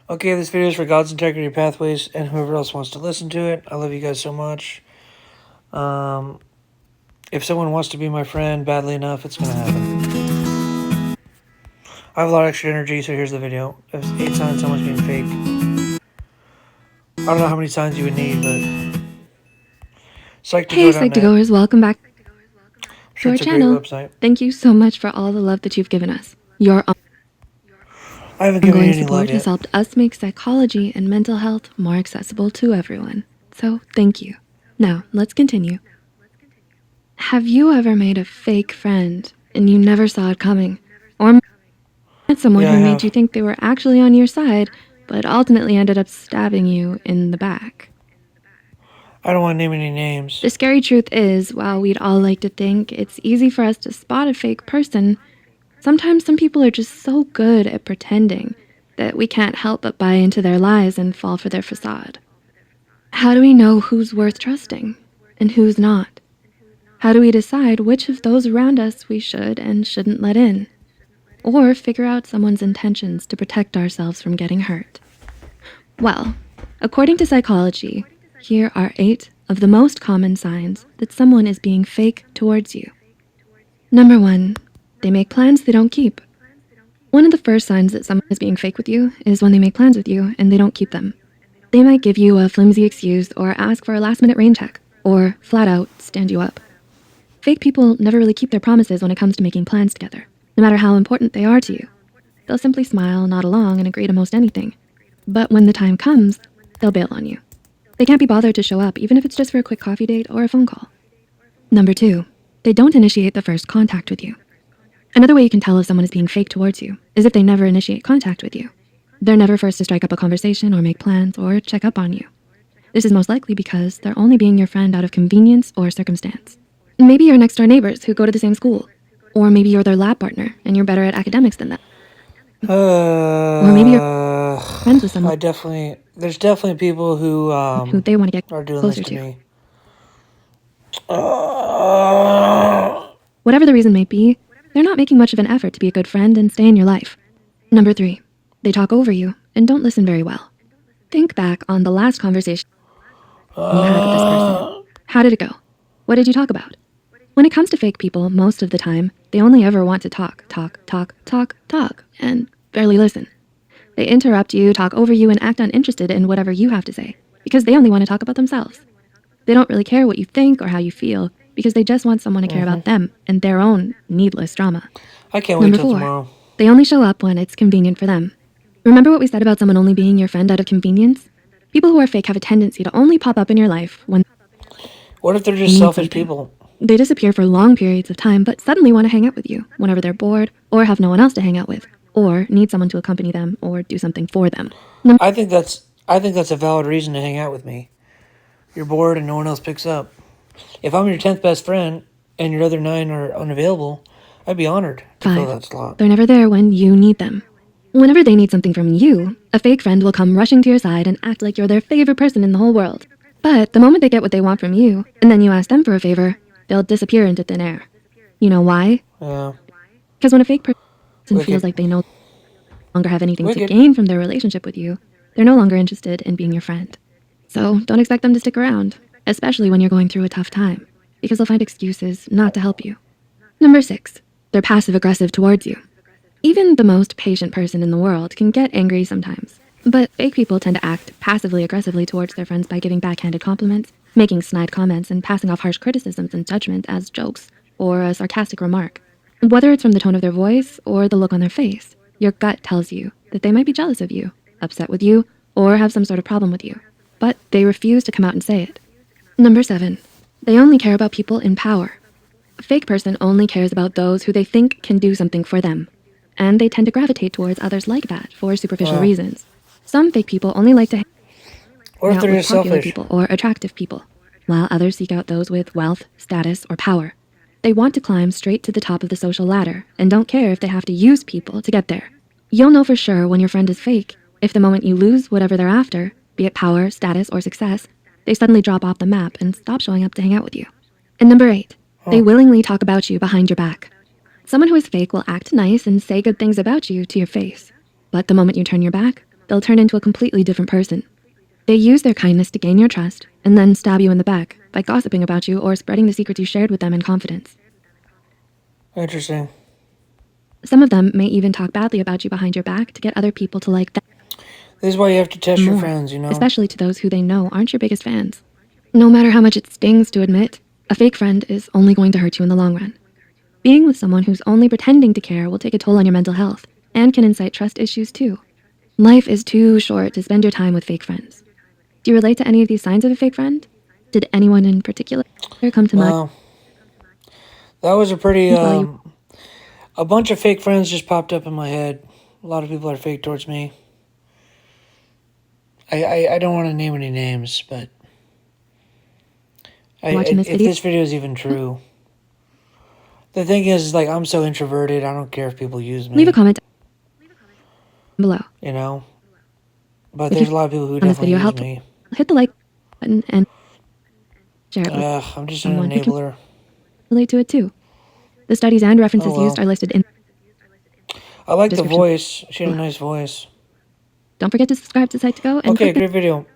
Okay, this video is for God's Integrity Pathways and whoever else wants to listen to it. I love you guys so much. If someone wants to be my friend badly enough, it's going to happen. I have a lot of extra energy, so here's the video. There's 8 signs someone's being fake. I don't know how many signs you would need, but... Hey, Psych2Goers, welcome back to our channel. Thank you so much for all the love that you've given us. Your ongoing support has helped us make psychology and mental health more accessible to everyone. So thank you. Now, let's continue. Have you ever made a fake friend and you never saw it coming? Or met someone who made you think they were actually on your side, but ultimately ended up stabbing you in the back? I don't want to name any names. The scary truth is, while we'd all like to think it's easy for us to spot a fake person, sometimes some people are just so good at pretending that we can't help but buy into their lies and fall for their facade. How do we know who's worth trusting and who's not? How do we decide which of those around us we should and shouldn't let in? Or figure out someone's intentions to protect ourselves from getting hurt? Well, according to psychology, here are 8 of the most common signs that someone is being fake towards you. Number 1, they make plans they don't keep. One of the first signs that someone is being fake with you is when they make plans with you and they don't keep them. They might give you a flimsy excuse or ask for a last-minute rain check, or flat out stand you up. Fake people never really keep their promises when it comes to making plans together, no matter how important they are to you. They'll simply smile, nod along, and agree to most anything. But when the time comes, they'll bail on you. They can't be bothered to show up, even if it's just for a quick coffee date or a phone call. Number 2, they don't initiate the first contact with you. Another way you can tell if someone is being fake towards you is if they never initiate contact with you. They're never first to strike up a conversation or make plans or check up on you. This is most likely because they're only being your friend out of convenience or circumstance. Maybe you're next door neighbors who go to the same school. Or maybe you're their lab partner and you're better at academics than them. Or maybe you're friends with someone. There's definitely people who they want to get are doing closer this to me. Whatever the reason may be, they're not making much of an effort to be a good friend and stay in your life. Number 3, they talk over you and don't listen very well. Think back on the last conversation you had with this person. How did it go? What did you talk about? When it comes to fake people, most of the time, they only ever want to talk, and barely listen. They interrupt you, talk over you, and act uninterested in whatever you have to say, because they only want to talk about themselves. They don't really care what you think or how you feel, because they just want someone to care about them and their own needless drama. I can't wait till tomorrow. They only show up when it's convenient for them. Remember what we said about someone only being your friend out of convenience? People who are fake have a tendency to only pop up in your life when... What if they're just selfish people? They disappear for long periods of time, but suddenly want to hang out with you whenever they're bored or have no one else to hang out with, or need someone to accompany them or do something for them. I think that's a valid reason to hang out with me. You're bored and no one else picks up. If I'm your 10th best friend and your other 9 are unavailable, I'd be honored to fill that slot. They're never there when you need them. Whenever they need something from you, a fake friend will come rushing to your side and act like you're their favorite person in the whole world. But the moment they get what they want from you, and then you ask them for a favor, they'll disappear into thin air. You know why? Yeah. Because when a fake person feels like they no longer have anything to gain from their relationship with you, they're no longer interested in being your friend. So don't expect them to stick around, especially when you're going through a tough time, because they'll find excuses not to help you. Number 6, they're passive-aggressive towards you. Even the most patient person in the world can get angry sometimes, but fake people tend to act passively-aggressively towards their friends by giving backhanded compliments, making snide comments, and passing off harsh criticisms and judgment as jokes or a sarcastic remark. Whether it's from the tone of their voice or the look on their face, your gut tells you that they might be jealous of you, upset with you, or have some sort of problem with you, but they refuse to come out and say it. Number 7, they only care about people in power. A fake person only cares about those who they think can do something for them, and they tend to gravitate towards others like that for superficial reasons. Some fake people only like to hang out with popular people or attractive people, while others seek out those with wealth, status, or power. They want to climb straight to the top of the social ladder and don't care if they have to use people to get there. You'll know for sure when your friend is fake if the moment you lose whatever they're after, be it power, status, or success, they suddenly drop off the map and stop showing up to hang out with you. And number 8, they willingly talk about you behind your back. Someone who is fake will act nice and say good things about you to your face. But the moment you turn your back, they'll turn into a completely different person. They use their kindness to gain your trust and then stab you in the back by gossiping about you or spreading the secrets you shared with them in confidence. Interesting. Some of them may even talk badly about you behind your back to get other people to like them This is why you have to test your more, friends, you know? especially to those who they know aren't your biggest fans. No matter how much it stings to admit, a fake friend is only going to hurt you in the long run. Being with someone who's only pretending to care will take a toll on your mental health and can incite trust issues too. Life is too short to spend your time with fake friends. Do you relate to any of these signs of a fake friend? Did anyone in particular come to mind? Well, that was a pretty, Well, a bunch of fake friends just popped up in my head. A lot of people are fake towards me. I don't want to name any names, but Watching this if video? this video is even true, the thing is, like, I'm so introverted, I don't care if people use me. Leave a comment below. You know? But If there's you a lot of people who found this definitely video use helpful, me. hit the like button and share it with I'm just an someone who can enabler. relate to it too. The studies and references Oh, well. used are listed in. I like the Description. voice. She had a nice voice. Don't forget to subscribe to Psych2Go and Okay, click the great video.